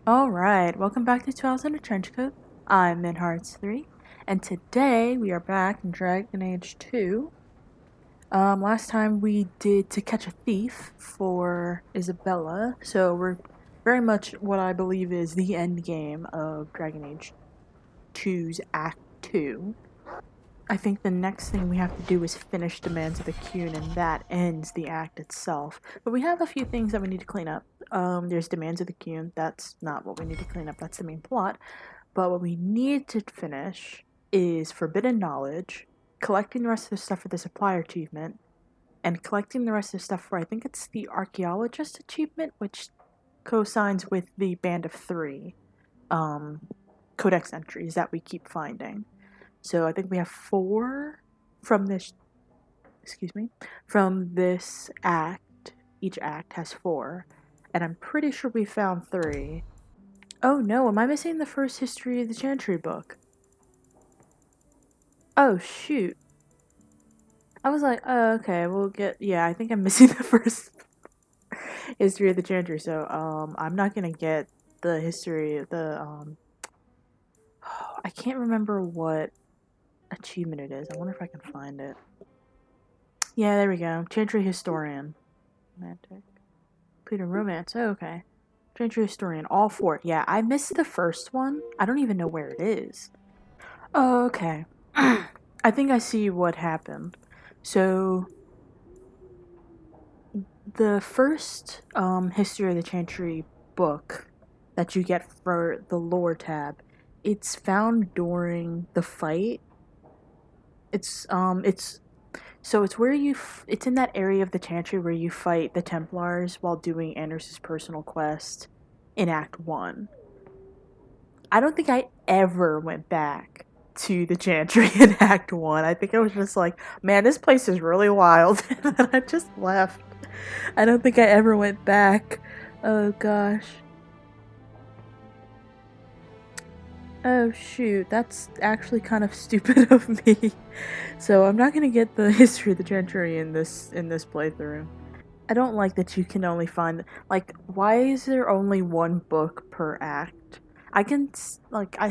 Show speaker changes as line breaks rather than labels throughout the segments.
Alright, welcome back to 12 in a Trench Coat. I'm Min Hearts 3, and today we are back in Dragon Age 2. Last time we did To Catch a Thief for Isabella, so we're very much what I believe is the end game of Dragon Age 2's Act 2. I think the next thing we have to do is finish Demands of the Cune, and that ends the act itself. But we have a few things that we need to clean up. There's Demands of the Cune. That's not what we need to clean up. That's the main plot. But what we need to finish is Forbidden Knowledge, collecting the rest of the stuff for the Supplier achievement, and collecting the rest of the stuff for, I think it's the Archaeologist achievement, which co-signs with the Band of Three codex entries that we keep finding. So I think we have 4 from this, from this act. Each act has 4, and I'm pretty sure we found 3. Oh no, am I missing the first History of the Chantry book? Oh shoot. I was like, oh, okay, we'll get, yeah, I think I'm missing the first History of the Chantry, so, I'm not gonna get the history of the, I can't remember what achievement it is. I wonder if I can find it. Yeah, there we go. Chantry Historian. Romantic. Pleading Romance. Oh, okay. Chantry Historian. All 4. Yeah, I missed the first one. I don't even know where it is. Oh, okay. I think I see what happened. So, the first History of the Chantry book that you get for the lore tab, it's found during the fight. It's where it's in that area of the Chantry where you fight the Templars while doing Anders' personal quest in Act 1. I don't think I ever went back to the Chantry in Act 1. I think I was just like, man, this place is really wild. And then I just left. I don't think I ever went back. Oh gosh. Oh shoot, that's actually kind of stupid of me. So I'm not gonna get the history of the Chantry in this playthrough. I don't like that you can only find, like, why is there only one book per act? I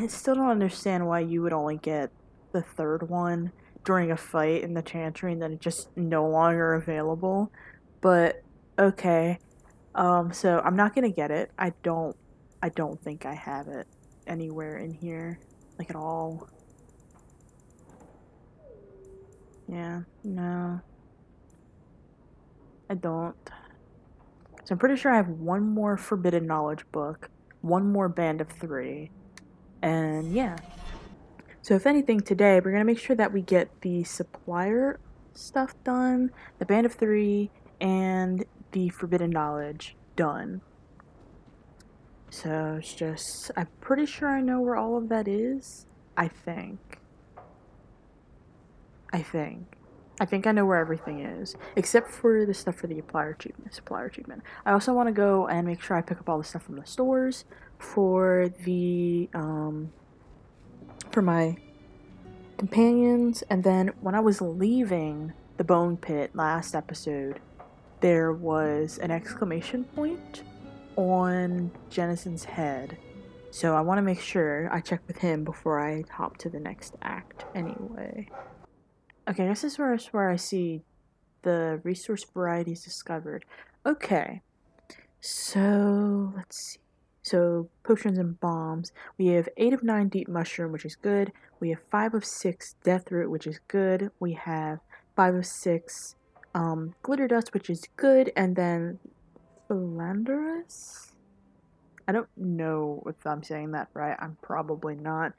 still don't understand why you would only get the third one during a fight in the Chantry and then it's just no longer available. But okay. So I'm not gonna get it. I don't think I have it anywhere in here. Like at all. Yeah, no. I don't. So I'm pretty sure I have one more Forbidden Knowledge book, one more Band of Three, and yeah. So if anything, today we're gonna make sure that we get the supplier stuff done, the Band of Three, and the Forbidden Knowledge done. So it's just, I'm pretty sure I know where all of that is. I think. I think. I think I know where everything is, except for the stuff for the supplier achievement. I also want to go and make sure I pick up all the stuff from the stores for the for my companions. And then when I was leaving the bone pit last episode, there was an exclamation point on Jennison's head. So I want to make sure I check with him before I hop to the next act anyway. Okay, this is where I see the resource varieties discovered. Okay, so let's see. So potions and bombs. We have 8 of 9 deep mushroom, which is good. We have 5 of 6 death root, which is good. We have 5 of 6 glitter dust, which is good. And then philanderous? I don't know if I'm saying that right. I'm probably not.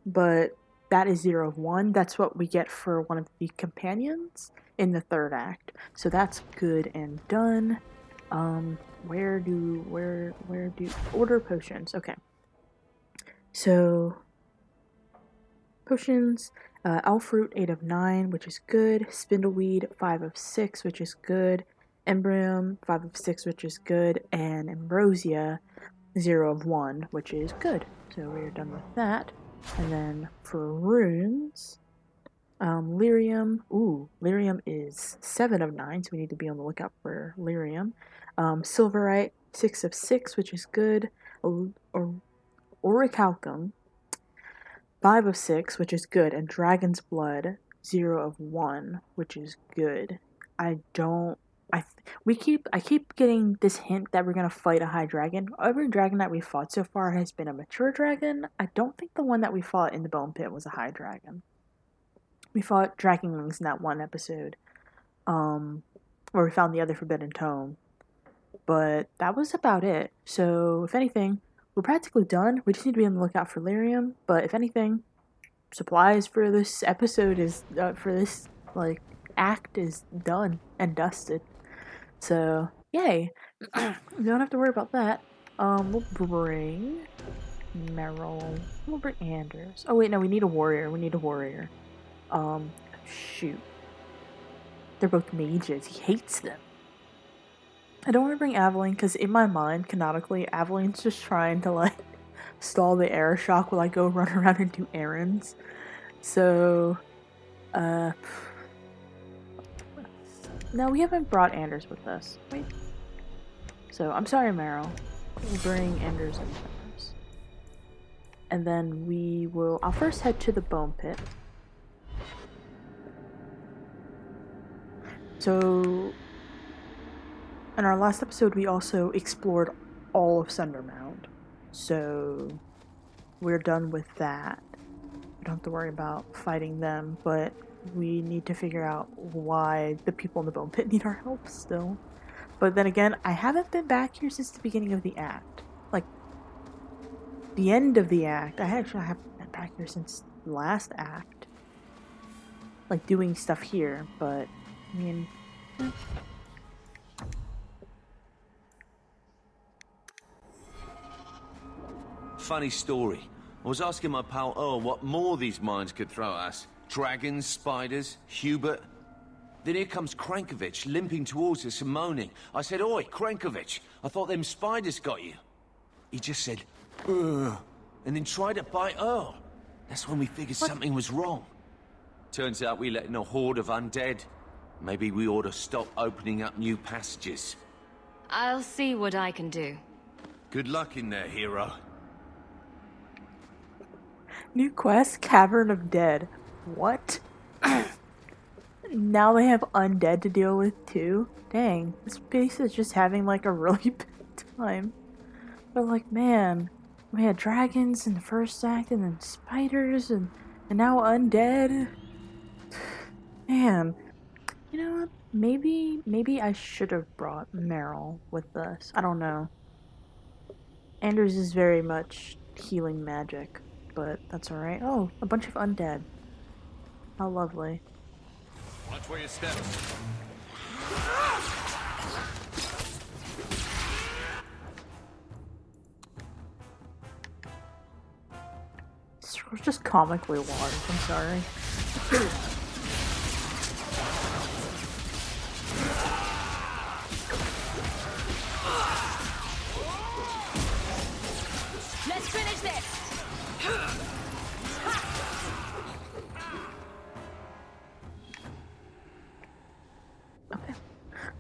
But that is 0 of 1. That's what we get for one of the companions in the third act. So that's good and done. Where do order potions? Okay. So potions, elf root 8 of 9, which is good. Spindleweed 5 of 6, which is good. Embryum 5 of 6, which is good, and ambrosia 0 of 1, which is good. So we're done with that. And then for runes, lyrium. Ooh, lyrium is 7 of 9, so we need to be on the lookout for lyrium. Silverite, 6 of 6, which is good. or orichalcum, 5 of 6, which is good, and dragon's blood, 0 of 1, which is good. I don't. I keep getting this hint that we're gonna fight a high dragon. Every dragon that we fought so far has been a mature dragon. I don't think the one that we fought in the bone pit was a high dragon. We fought dragonlings in that one episode, where we found the other forbidden tome. But that was about it. So if anything, we're practically done. We just need to be on the lookout for lyrium. But if anything, supplies for this episode is for this like act is done and dusted. So yay! We don't have to worry about that. We'll bring Merrill. We'll bring Anders. Oh wait, no, we need a warrior. We need a warrior. Shoot. They're both mages. He hates them. I don't want to bring Aveline because in my mind, canonically, Aveline's just trying to like stall the air shock while I go run around and do errands. So, no, we haven't brought Anders with us. Wait. So, I'm sorry, Meryl. We'll bring Anders and Anders. And then I'll first head to the bone pit. So, in our last episode, we also explored all of Sundermound. So, we're done with that. We don't have to worry about fighting them, but we need to figure out why the people in the bone pit need our help still. But then again, I haven't been back here since the beginning of the act. Like, the end of the act. I actually haven't been back here since the last act. Like, doing stuff here, but, I mean...
Funny story. I was asking my pal Earl what more these mines could throw at us. Dragons, spiders, Hubert. Then here comes Krankovich limping towards us and moaning. I said, "Oi, Krankovich, I thought them spiders got you." He just said, "Ugh," and then tried to bite Earl. That's when we figured something was wrong. Turns out we let in a horde of undead. Maybe we ought to stop opening up new passages.
I'll see what I can do.
Good luck in there, hero.
New quest, Cavern of Dead. What? Now they have undead to deal with too? Dang, this base is just having like a really bad time. But like, man, we had dragons in the first act and then spiders and now undead. Man, you know what? Maybe I should have brought Meryl with us. I don't know. Anders is very much healing magic, but that's alright. Oh, a bunch of undead. How lovely.
Watch where you step.
This was just comically large, I'm sorry.
Let's finish this!
Okay.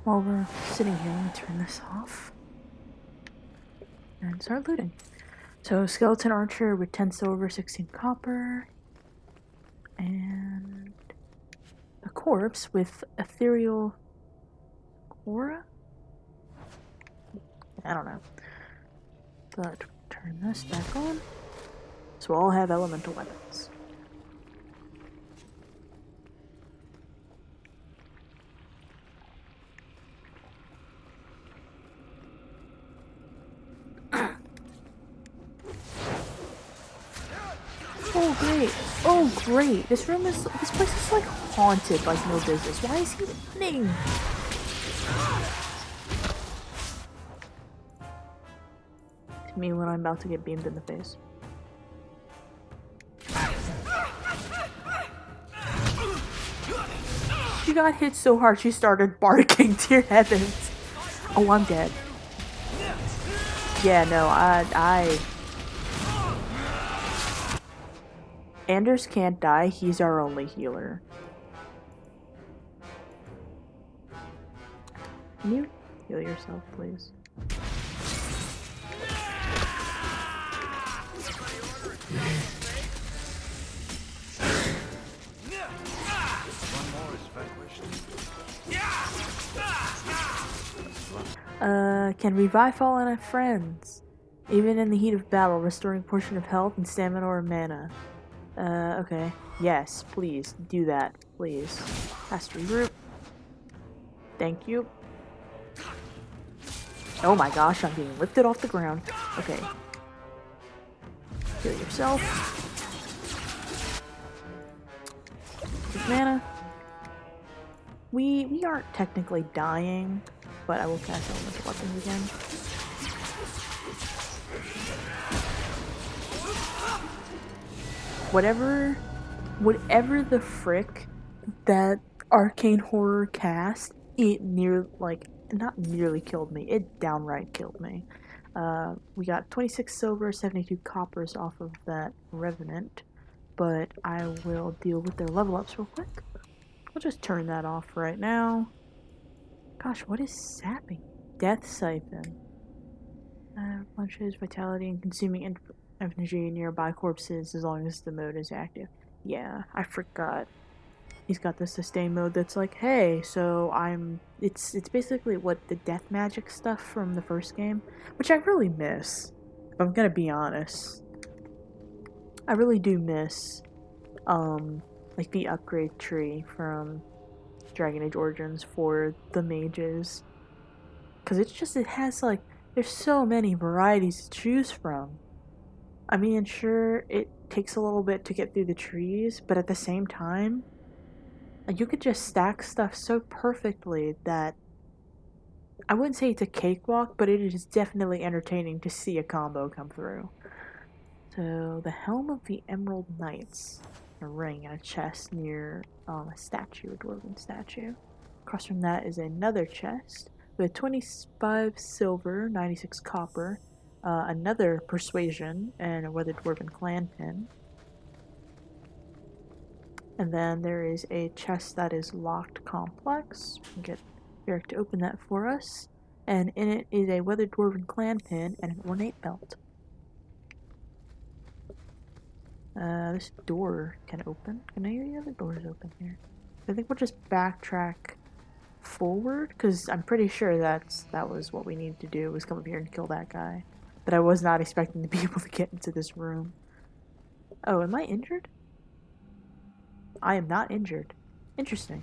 While we're sitting here, let me turn this off. And start looting. So, skeleton archer with 10 silver, 16 copper. And a corpse with ethereal aura? I don't know. But turn this back on. So we'll all have elemental weapons. Oh great! Oh great! This place is like haunted like no business. Why is he running? To me when I'm about to get beamed in the face. She got hit so hard she started barking, dear heavens. Oh, I'm dead. Yeah, no, I... Anders can't die, he's our only healer. Can you heal yourself, please? can revive fallen friends, even in the heat of battle, restoring a portion of health and stamina or mana. Okay. Yes, please, do that, please. Has to regroup. Thank you. Oh my gosh, I'm being lifted off the ground. Okay. Heal yourself. Take mana. We aren't technically dying, but I will cast elemental weapons again. Whatever the frick that arcane horror cast, it not nearly killed me. It downright killed me. We got 26 silver, 72 coppers off of that revenant, but I will deal with their level ups real quick. We'll just turn that off right now. Gosh, what is sapping? Death Siphon. Punches vitality and consuming energy nearby corpses as long as the mode is active. Yeah, I forgot. He's got the sustain mode that's like, hey, so it's basically what the death magic stuff from the first game, which I really miss. If I'm gonna be honest. I really do miss like the upgrade tree from Dragon Age Origins for the mages. Cause it has like there's so many varieties to choose from. I mean, sure, it takes a little bit to get through the trees, but at the same time, like you could just stack stuff so perfectly that I wouldn't say it's a cakewalk, but it is definitely entertaining to see a combo come through. So the Helm of the Emerald Knights, a ring and a chest near a statue, a dwarven statue. Across from that is another chest with 25 silver, 96 copper, another persuasion, and a weathered dwarven clan pin. And then there is a chest that is locked complex. We can get Eric to open that for us. And in it is a weathered dwarven clan pin and an ornate belt. This door can open. Can any of the other doors open here? I think we'll just backtrack forward, because I'm pretty sure that was what we needed to do, was come up here and kill that guy. But I was not expecting to be able to get into this room. Oh, am I injured? I am not injured. Interesting.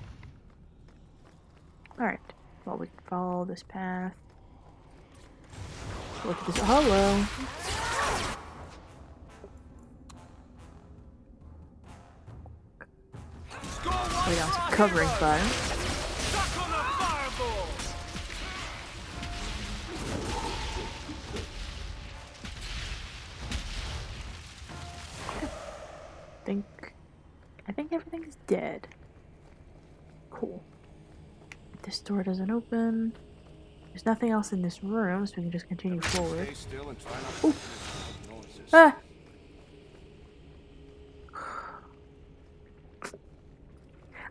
Alright. Well, we can follow this path. Look at this. Hello! Lay down some covering fire. I think everything's dead. Cool. This door doesn't open. There's nothing else in this room, so we can just continue forward. Ooh. Ah!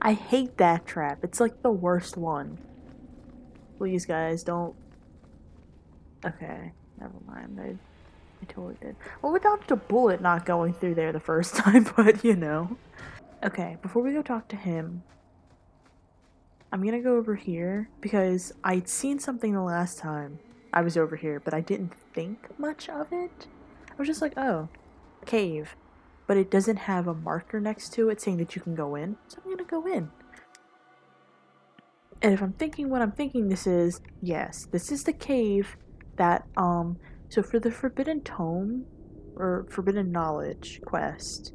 I hate that trap. It's like the worst one. Please, guys, don't... Okay, never mind. I totally did. Well, without the bullet not going through there the first time, but you know. Okay, before we go talk to him, I'm gonna go over here because I'd seen something the last time I was over here, but I didn't think much of it. I was just like, oh, cave. But it doesn't have a marker next to it saying that you can go in, so I'm gonna go in. And if I'm thinking what I'm thinking this is, yes, this is the cave that, so for the Forbidden Tome, or Forbidden Knowledge quest,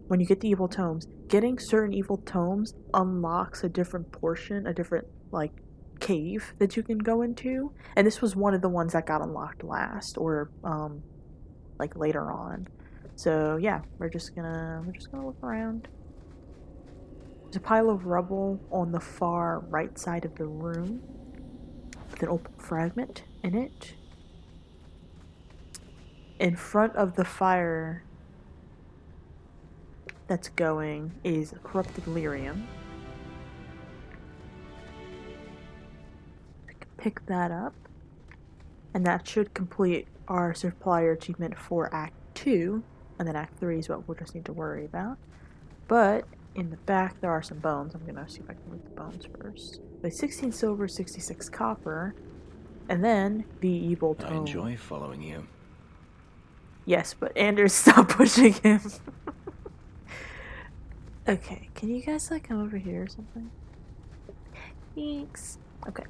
when you get the evil tomes, getting certain evil tomes unlocks a different portion, a different, like, cave that you can go into. And this was one of the ones that got unlocked last, or, like, later on. So, yeah, we're just gonna look around. There's a pile of rubble on the far right side of the room with an open fragment in it. In front of the fire that's going is corrupted lyrium. We can pick that up, and that should complete our supplier achievement for Act 2, and then Act 3 is what we'll just need to worry about. But in the back there are some bones. I'm gonna see if I can loot the bones first. With 16 silver, 66 copper, And then the evil
I
tome.
enjoy following you.
Yes, but Anders, stop pushing him. Okay, can you guys like come over here or something? Thanks. Okay.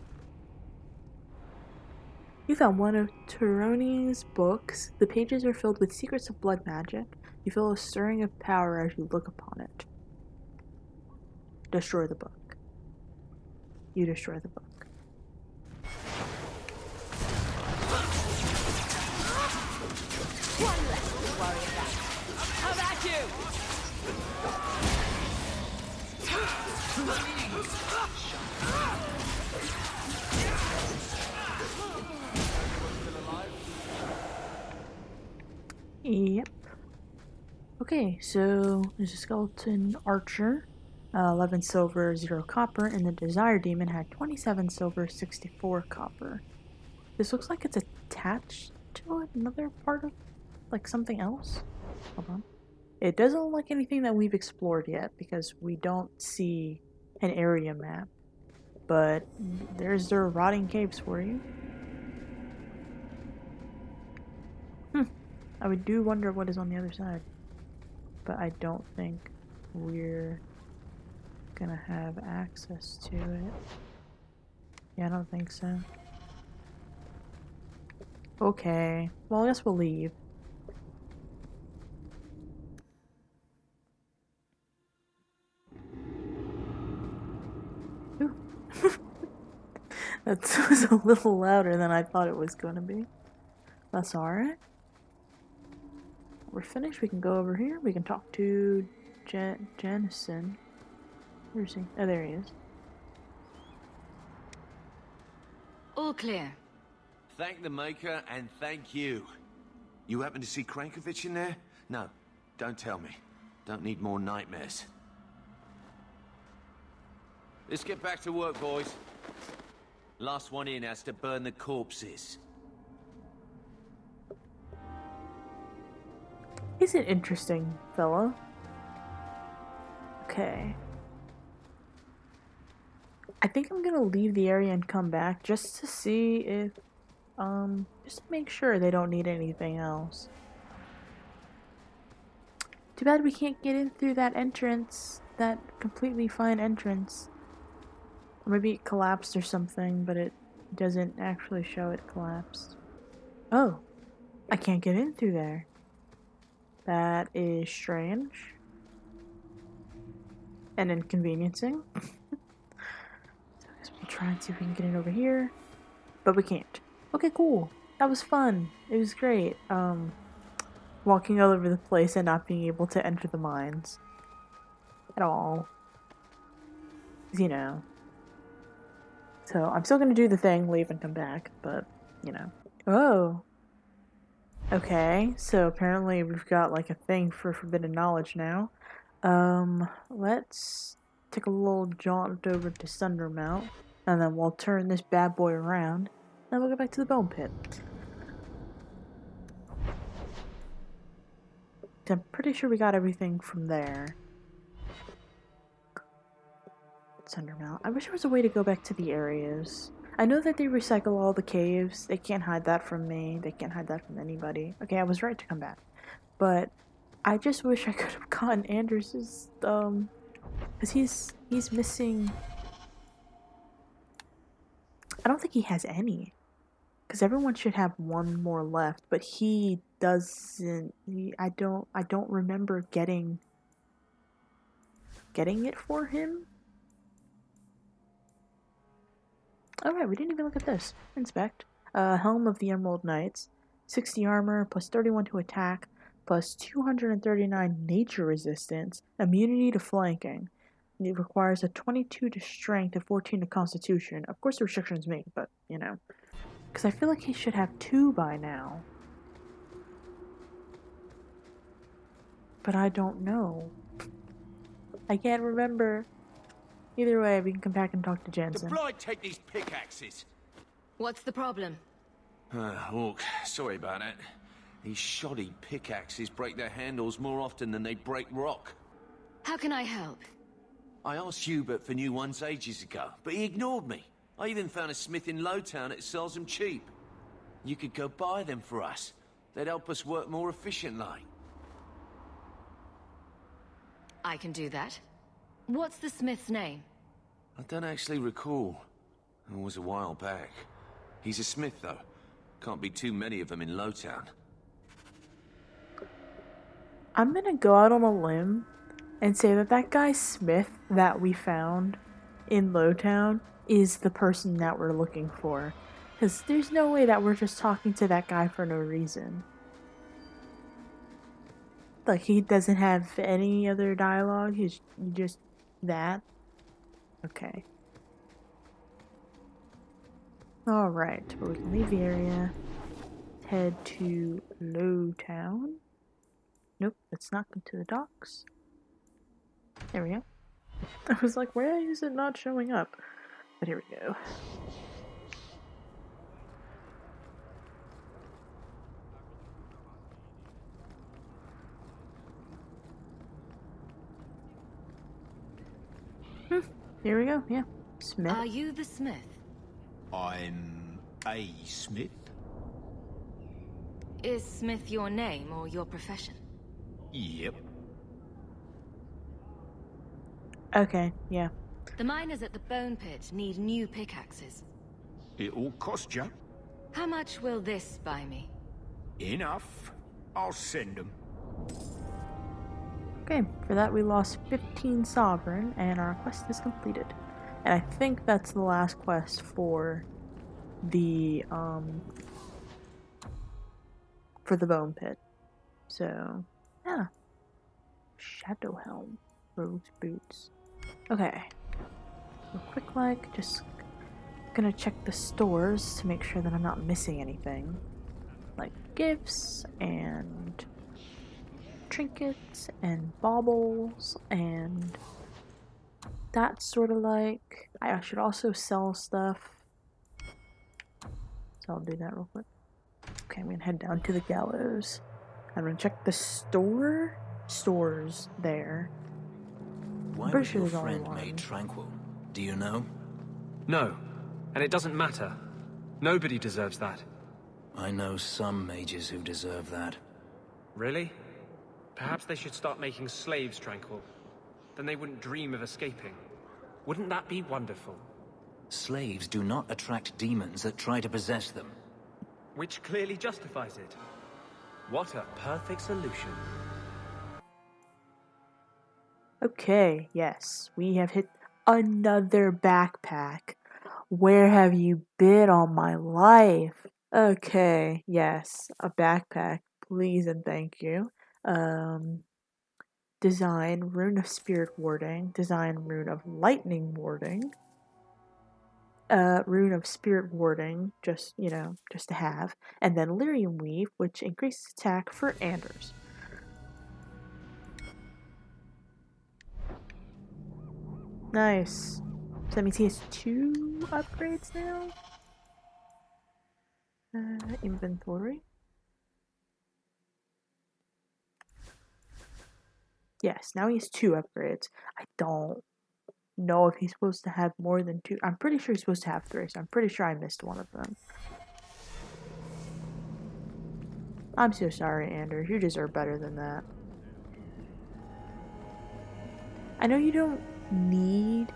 You found one of Tyrone's books. The pages are filled with secrets of blood magic. You feel a stirring of power as you look upon it. Destroy the book. You destroy the book.
One less to worry about. How about you?
Yep. Okay, so there's a skeleton archer, 11 silver, 0 copper, and the desire demon had 27 silver, 64 copper. This looks like it's attached to another part of, like, something else. Hold on. It doesn't look like anything that we've explored yet because we don't see an area map. But there's their rotting caves for you. I would do wonder what is on the other side. But I don't think we're gonna have access to it. Yeah, I don't think so. Okay. Well, I guess we'll leave. Ooh. That was a little louder than I thought it was gonna be. That's alright. We're finished. We can go over here. We can talk to Jennison. Where is he? Oh, there he is.
All clear.
Thank the Maker and thank you. You happen to see Krankovich in there? No, don't tell me. Don't need more nightmares. Let's get back to work, boys. Last one in has to burn the corpses.
He's an interesting fellow. Okay. I think I'm gonna leave the area and come back just to see if, just to make sure they don't need anything else. Too bad we can't get in through that entrance, that completely fine entrance. Or maybe it collapsed or something, but it doesn't actually show it collapsed. Oh, I can't get in through there. That is strange. And inconveniencing. So I guess we'll try and see if we can get in over here. But we can't. Okay, cool. That was fun. It was great. Walking all over the place and not being able to enter the mines. At all. 'Cause, you know. So I'm still gonna do the thing, leave and come back, but, you know. Oh. Okay, so apparently we've got like a thing for forbidden knowledge now. Let's take a little jaunt over to Sundermount, and then we'll turn this bad boy around, and we'll go back to the bone pit. I'm pretty sure we got everything from there. Sundermount. I wish there was a way to go back to the areas. I know that they recycle all the caves. They can't hide that from me. They can't hide that from anybody. Okay, I was right to come back. But I just wish I could have gotten Anders's, because he's missing. I don't think he has any. Because everyone should have one more left, but he doesn't. I don't remember getting it for him. Alright, we didn't even look at this. Inspect. Helm of the Emerald Knights. 60 armor, plus 31 to attack, plus 239 nature resistance, immunity to flanking. It requires a 22 to strength and 14 to constitution. Of course the restriction's me, but, you know. Because I feel like he should have 2 by now. But I don't know. I can't remember. Either way, we can come back and talk to Jensen.
The blight take these pickaxes.
What's the problem?
Look, sorry about that. These shoddy pickaxes break their handles more often than they break rock.
How can I help?
I asked Hubert for new ones ages ago, but he ignored me. I even found a smith in Lowtown that sells them cheap. You could go buy them for us. They'd help us work more efficiently.
I can do that. What's the smith's name?
I don't actually recall. It was a while back. He's a smith, though. Can't be too many of them in Lowtown.
I'm gonna go out on a limb and say that that guy Smith that we found in Lowtown is the person that we're looking for. Because there's no way that we're just talking to that guy for no reason. Like, he doesn't have any other dialogue, he's just that. Okay. Alright, but we can leave the area. Head to Lowtown. Nope, let's not go to the docks. There we go. I was like, where is it not showing up? But here we go. Here we go, yeah. Smith.
Are you the smith?
I'm a smith?
Is Smith your name or your profession?
Yep.
Okay, yeah.
The miners at the Bone Pit need new pickaxes.
It'll cost you.
How much will this buy me?
Enough. I'll send them.
Okay, for that we lost 15 Sovereign, and our quest is completed. And I think that's the last quest for the Bone Pit. So, yeah. Shadow Helm. Rose Boots. Okay. Real quick like, just gonna check the stores to make sure that I'm not missing anything. Like gifts and trinkets and baubles and that sort of like. I should also sell stuff. So I'll do that real quick. Okay, I'm gonna head down to the gallows. I'm gonna check the stores there.
Why
pretty
was
sure
your
there's only
friend
one.
made tranquil? Do you know?
No, and it doesn't matter. Nobody deserves that.
I know some mages who deserve that.
Really? Perhaps they should start making slaves tranquil. Then they wouldn't dream of escaping. Wouldn't that be wonderful?
Slaves do not attract demons that try to possess them.
Which clearly justifies it. What a perfect solution.
Okay, yes, we have hit another backpack. Where have you been all my life? Okay, yes, a backpack, please and thank you. Design, Rune of Spirit Warding, Design, Rune of Lightning Warding, Rune of Spirit Warding, just to have, and then Lyrium Weave, which increases attack for Anders. Nice. So that means he has 2 upgrades now? Inventory. Yes, now he has 2 upgrades. I don't know if he's supposed to have more than 2. I'm pretty sure he's supposed to have 3, so I'm pretty sure I missed one of them. I'm so sorry, Anders. You deserve better than that. I know you don't need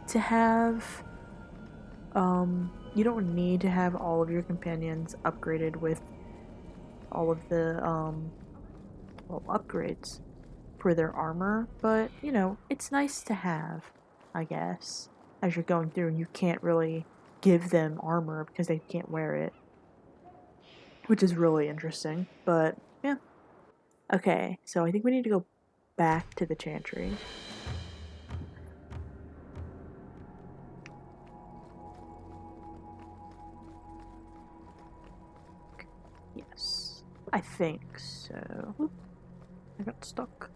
to have all of your companions upgraded with all of the upgrades for their armor, but it's nice to have, I guess, as you're going through, and you can't really give them armor because they can't wear it, which is really interesting. But yeah. Okay, so I think we need to go back to the Chantry. Yes, I think so. Oop, I got stuck.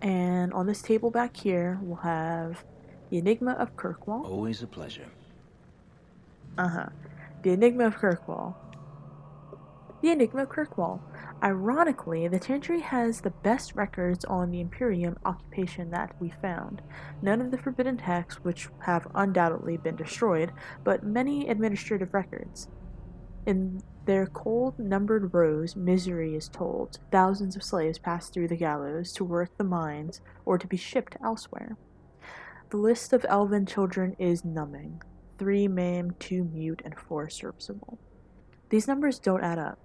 And on this table back here, we'll have the Enigma of Kirkwall.
Always a pleasure.
The Enigma of Kirkwall. The Enigma of Kirkwall. Ironically, the Chantry has the best records on the Imperium occupation that we found. None of the forbidden texts, which have undoubtedly been destroyed, but many administrative records. In their cold, numbered rows, misery is told. Thousands of slaves pass through the gallows to work the mines or to be shipped elsewhere. The list of elven children is numbing. 3 maimed, 2 mute, and 4 serviceable. These numbers don't add up.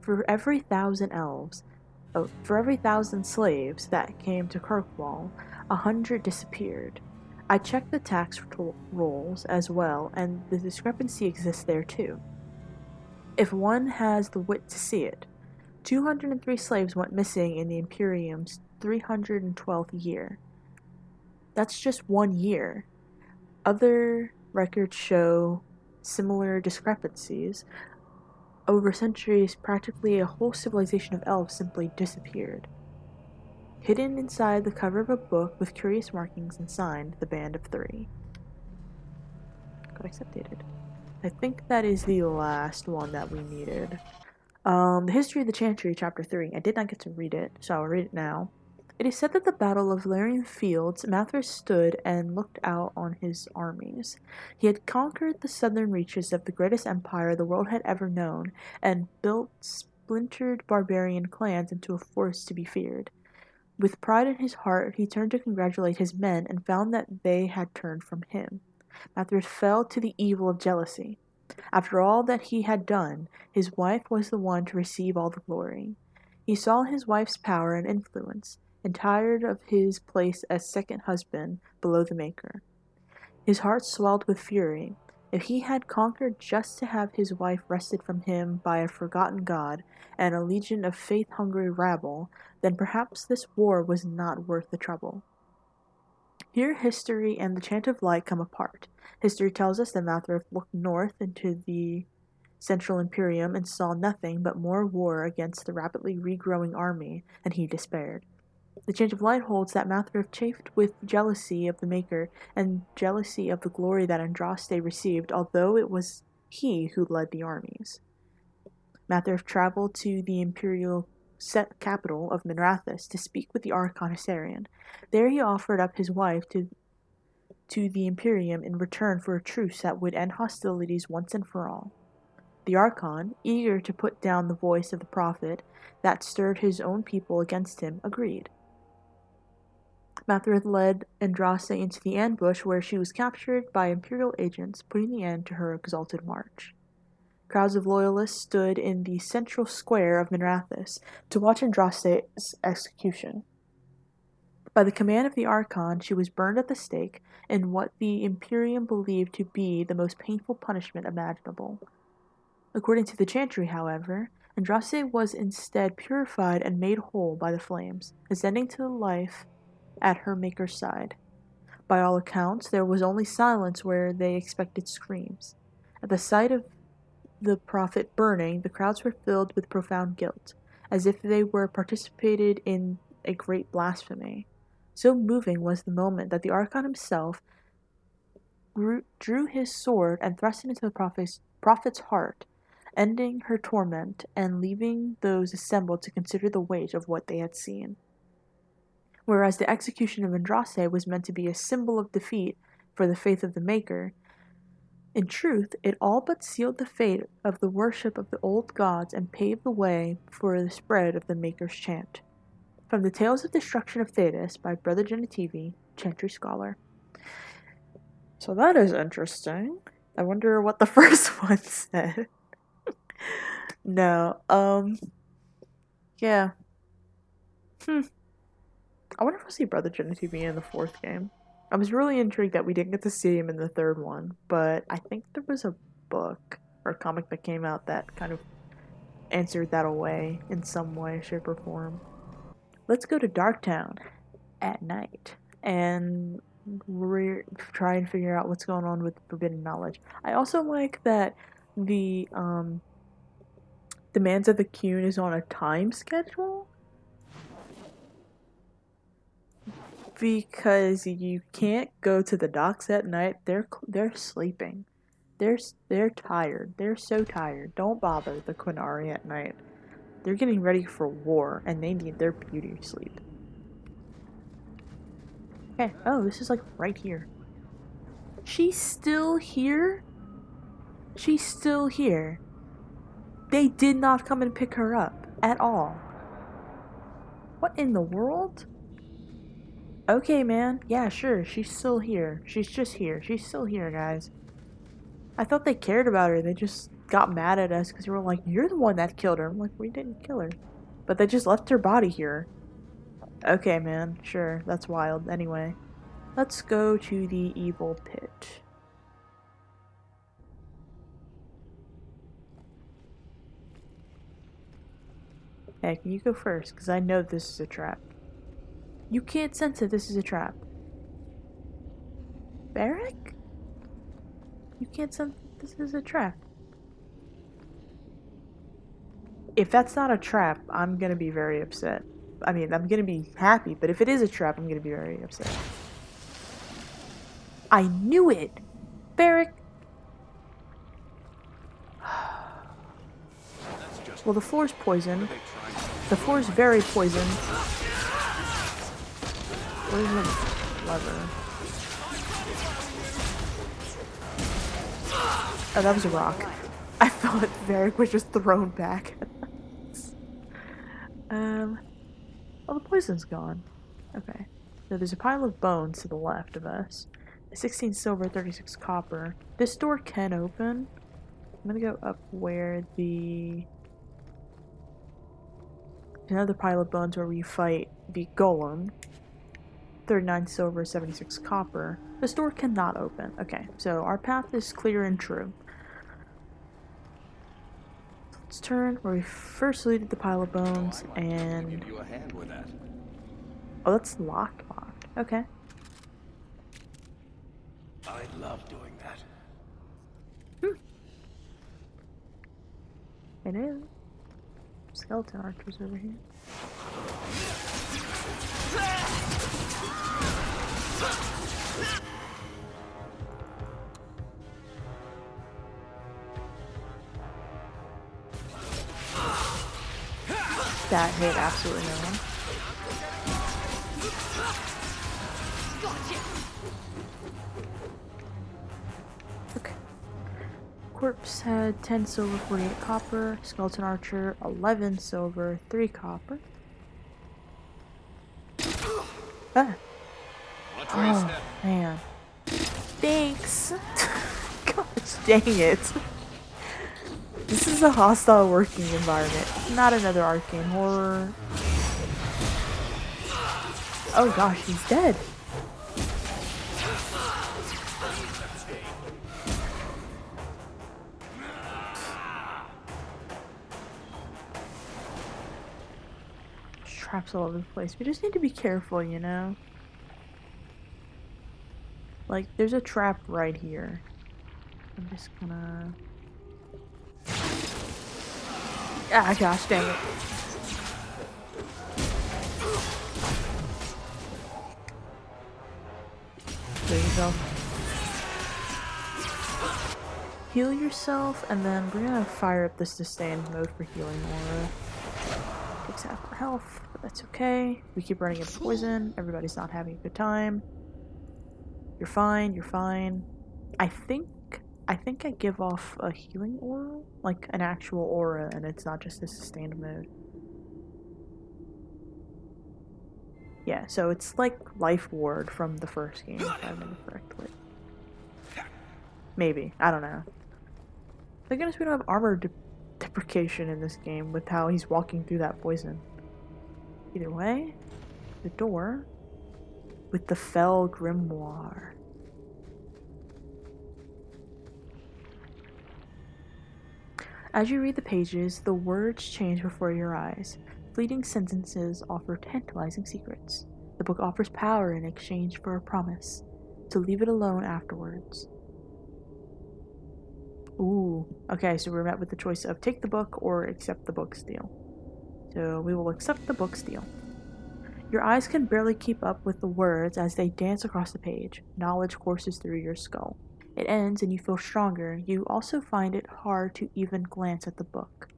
For every 1,000 slaves that came to Kirkwall, 100 disappeared. I checked the tax rolls as well, and the discrepancy exists there too. If one has the wit to see it, 203 slaves went missing in the Imperium's 312th year. That's just 1 year. Other records show similar discrepancies. Over centuries, practically a whole civilization of elves simply disappeared. Hidden inside the cover of a book with curious markings and signed, the Band of Three. Codex updated. I think that is the last one that we needed. The History of the Chantry, Chapter 3. I did not get to read it, so I'll read it now. It is said that the Battle of Larian Fields, Mathras stood and looked out on his armies. He had conquered the southern reaches of the greatest empire the world had ever known, and built splintered barbarian clans into a force to be feared. With pride in his heart, he turned to congratulate his men and found that they had turned from him. Mathras fell to the evil of jealousy. After all that he had done, his wife was the one to receive all the glory. He saw his wife's power and influence, and tired of his place as second husband below the Maker. His heart swelled with fury. If he had conquered just to have his wife wrested from him by a forgotten god and a legion of faith-hungry rabble, then perhaps this war was not worth the trouble. Here history and the Chant of Light come apart. History tells us that Mathras looked north into the Central Imperium and saw nothing but more war against the rapidly regrowing army, and he despaired. The Chant of Light holds that Mathras chafed with jealousy of the Maker and jealousy of the glory that Andraste received, although it was he who led the armies. Mathras traveled to the imperial capital of Minrathous to speak with the Archon Hessarian. There he offered up his wife to the Imperium in return for a truce that would end hostilities once and for all. The Archon, eager to put down the voice of the prophet that stirred his own people against him, agreed. Mathras led Andraste into the ambush where she was captured by Imperial agents, putting the end to her exalted march. Crowds of loyalists stood in the central square of Minrathous to watch Andraste's execution. By the command of the Archon, she was burned at the stake in what the Imperium believed to be the most painful punishment imaginable. According to the Chantry, however, Andraste was instead purified and made whole by the flames, ascending to life at her Maker's side. By all accounts, there was only silence where they expected screams. At the sight of the prophet burning, the crowds were filled with profound guilt, as if they were participated in a great blasphemy. So moving was the moment that the Archon himself drew his sword and thrust it into the prophet's heart, ending her torment and leaving those assembled to consider the weight of what they had seen. Whereas the execution of Andraste was meant to be a symbol of defeat for the faith of the Maker, in truth, it all but sealed the fate of the worship of the old gods and paved the way for the spread of the Maker's chant. From the Tales of Destruction of Thetis by Brother Genitivi, Chantry Scholar. So that is interesting. I wonder what the first one said. No, yeah. I wonder if we'll see Brother Genitivi in the fourth game. I was really intrigued that we didn't get to see him in the third one, but I think there was a book or a comic that came out that kind of answered that away in some way, shape, or form. Let's go to Darktown at night and try and figure out what's going on with Forbidden Knowledge. I also like that the Demands of the Cune is on a time schedule, because you can't go to the docks at night. They're sleeping. They're tired. They're so tired. Don't bother the Quinari at night. They're getting ready for war, and they need their beauty sleep. Okay. Oh, this is like right here. She's still here? She's still here. They did not come and pick her up at all. What in the world? Okay, man. Yeah, sure. She's still here. She's just here. She's still here, guys. I thought they cared about her. They just got mad at us because they were like, you're the one that killed her. I'm like, we didn't kill her. But they just left her body here. Okay, man. Sure. That's wild. Anyway, let's go to the evil pit. Hey, can you go first? Because I know this is a trap. You can't sense that this is a trap. Barrick? You can't sense that this is a trap. If that's not a trap, I'm gonna be very upset. I mean, I'm gonna be happy, but if it is a trap, I'm gonna be very upset. I knew it! Barrick! Well, the floor's poisoned. The floor's very poisoned. Where's the lever? Oh, that was a rock. I thought Varric was just thrown back. Oh, the poison's gone. Okay. So there's a pile of bones to the left of us. 16 silver, 36 copper. This door can open. I'm gonna go up where the... Another pile of bones where we fight the golem. 39 silver, 76 copper. This door cannot open. Okay, so our path is clear and true. Let's turn where we first looted the pile of bones and...
Give you a hand with that.
Oh, that's locked. Okay.
I love doing that.
It is. Skeleton archers over here. That hit absolutely no one. Okay. Corpse had 10 silver, 48 copper. Skeleton archer, 11 silver, 3 copper. Ah. Oh, man. Thanks. Gosh dang it. This is a hostile working environment, not another arcane horror. Oh gosh, he's dead. Traps all over the place. We just need to be careful, you know? Like, there's a trap right here. I'm just gonna... Ah, gosh dang it. There you go. Heal yourself, and then we're gonna fire up the sustained mode for healing aura. Takes half our health, but that's okay. We keep running into poison. Everybody's not having a good time. You're fine, you're fine. I think I give off a healing aura, like an actual aura, and it's not just a sustained mode. Yeah, so it's like Life Ward from the first game, if I remember correctly. Maybe, I don't know. Thank goodness we don't have armor deprecation in this game with how he's walking through that poison. Either way, the door with the fell grimoire. As you read the pages, the words change before your eyes. Fleeting sentences offer tantalizing secrets. The book offers power in exchange for a promise to leave it alone afterwards. Ooh, okay, so we're met with the choice of take the book or accept the book's deal. So we will accept the book's deal. Your eyes can barely keep up with the words as they dance across the page. Knowledge courses through your skull. It ends and you feel stronger. You also find it hard to even glance at the book.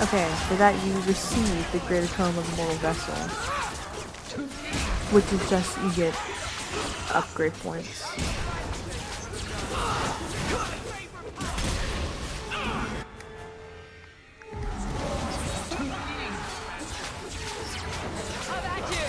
Okay, for that you receive the Greater Tome of the Mortal Vessel, which is just, you get upgrade points.
Come at you!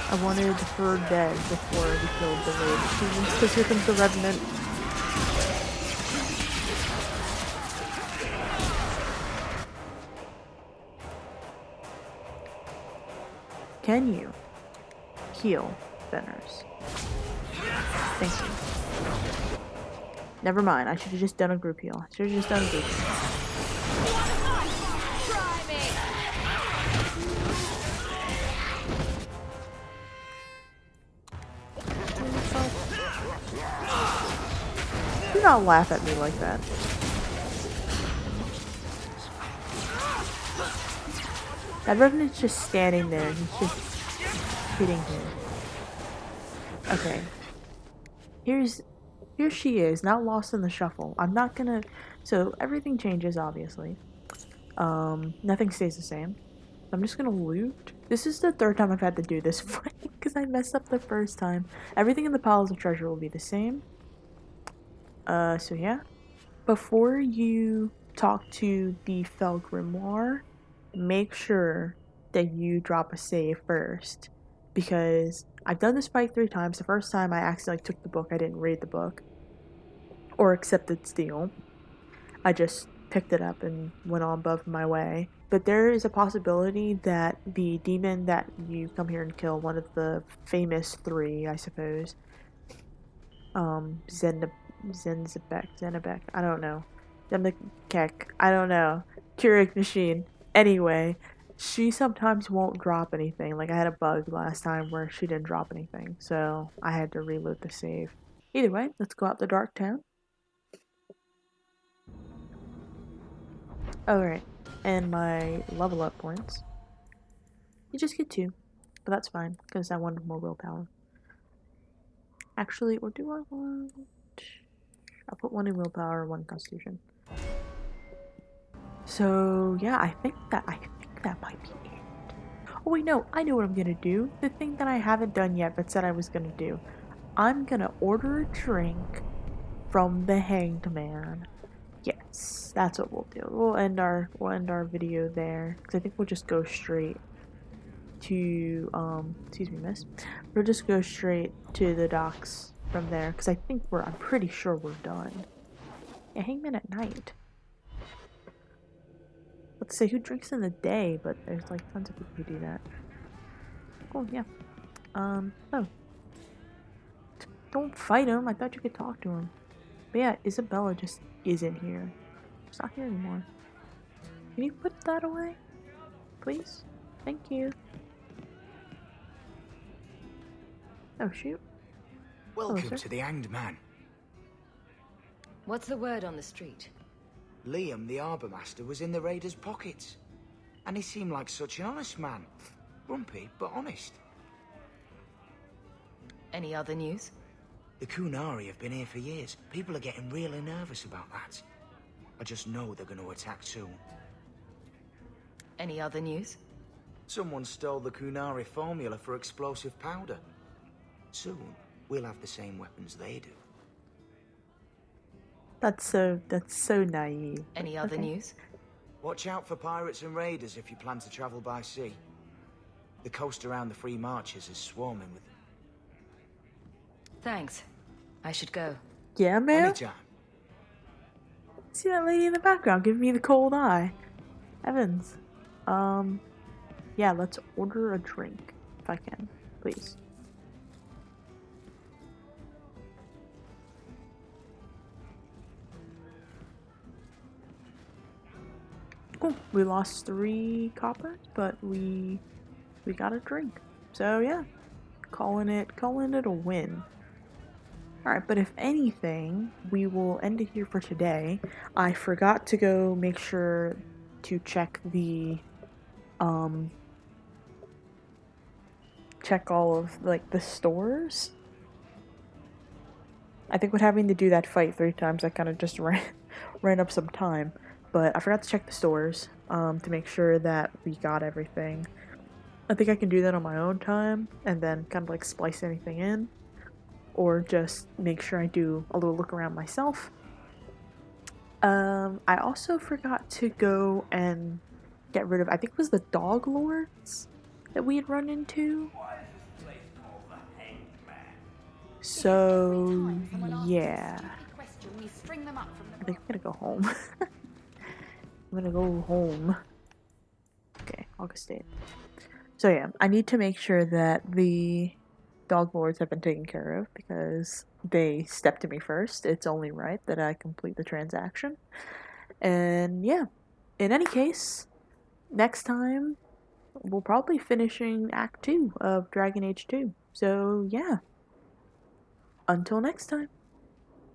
I wanted her dead before we killed the raid students, because here comes the Revenant. Can you heal Benners? Thank you. Never mind, I should have just done a group heal. I should have just done a group heal.
Try me!
Do not laugh at me like that. That Revenant's just standing there. He's just hitting him. Okay. Here she is, not lost in the shuffle. I'm not gonna... So, everything changes, obviously. Nothing stays the same. I'm just gonna loot. This is the third time I've had to do this fight, because I messed up the first time. Everything in the piles of treasure will be the same. So yeah. Before you talk to the Fel Grimoire, make sure that you drop a save first. Because I've done this fight 3 times. The first time I accidentally took the book, I didn't read the book. Or accepted steal. I just picked it up and went on above my way. But there is a possibility that the demon that you come here and kill, one of the famous 3, I suppose, Zenebek, I don't know. Zemnikek, I don't know. Keurig machine. Anyway, she sometimes won't drop anything. Like, I had a bug last time where she didn't drop anything, so I had to reload the save. Either way, let's go out the Dark Town. Alright, and my level up points. You just get 2, but that's fine, because I wanted more willpower. Actually, or do I want... I'll put 1 in willpower, 1 constitution. So yeah, I think that might be it. Oh wait, no, I know what I'm gonna do. The thing that I haven't done yet but said I was gonna do. I'm gonna order a drink from the Hanged Man. Yes, that's what we'll do. We'll end our video there, because I think we'll just go straight to excuse me, miss. We'll just go straight to the docks from there, because I'm pretty sure we're done. Yeah, Hangman at night. Let's say who drinks in the day, but there's like tons of people who do that. Cool, yeah. Oh. Don't fight him, I thought you could talk to him. But yeah, Isabella just isn't here. She's not here anymore. Can you put that away? Please? Thank you. Oh shoot.
Welcome
sir.
to the Hanged Man.
What's the word on the street?
Liam, the Harbour Master, was in the raiders' pockets. And he seemed like such an honest man. Grumpy, but honest.
Any other news?
The Kunari have been here for years. People are getting really nervous about that. I just know they're going to attack soon.
Any other news?
Someone stole the Kunari formula for explosive powder. Soon, we'll have the same weapons they do.
That's so naive.
Any other
Okay.
news?
Watch out for pirates and raiders if you plan to travel by sea. The coast around the Free Marches is swarming with them.
Thanks. I should go.
Yeah, man.
Anytime.
See that lady in the background giving me the cold eye. Evans. Yeah, let's order a drink. If I can. Please. Cool. We lost 3 coppers, but we got a drink. So yeah. Calling it a win. Alright, but if anything, we will end it here for today. I forgot to go make sure to check check all of, like, the stores. I think with having to do that fight 3 times, I kind of just ran up some time. But I forgot to check the stores, to make sure that we got everything. I think I can do that on my own time, and then kind of, like, splice anything in. Or just make sure I do a little look around myself. I also forgot to go and get rid of, I think it was the dog lords that we had run into. So, yeah. I think I'm gonna go home. I'm gonna go home. Okay, August 8th. So yeah, I need to make sure that the dog lords have been taken care of because they stepped to me first. It's only right that I complete the transaction. And yeah, in any case, next time we'll probably finishing Act 2 of Dragon Age 2. So yeah, until next time.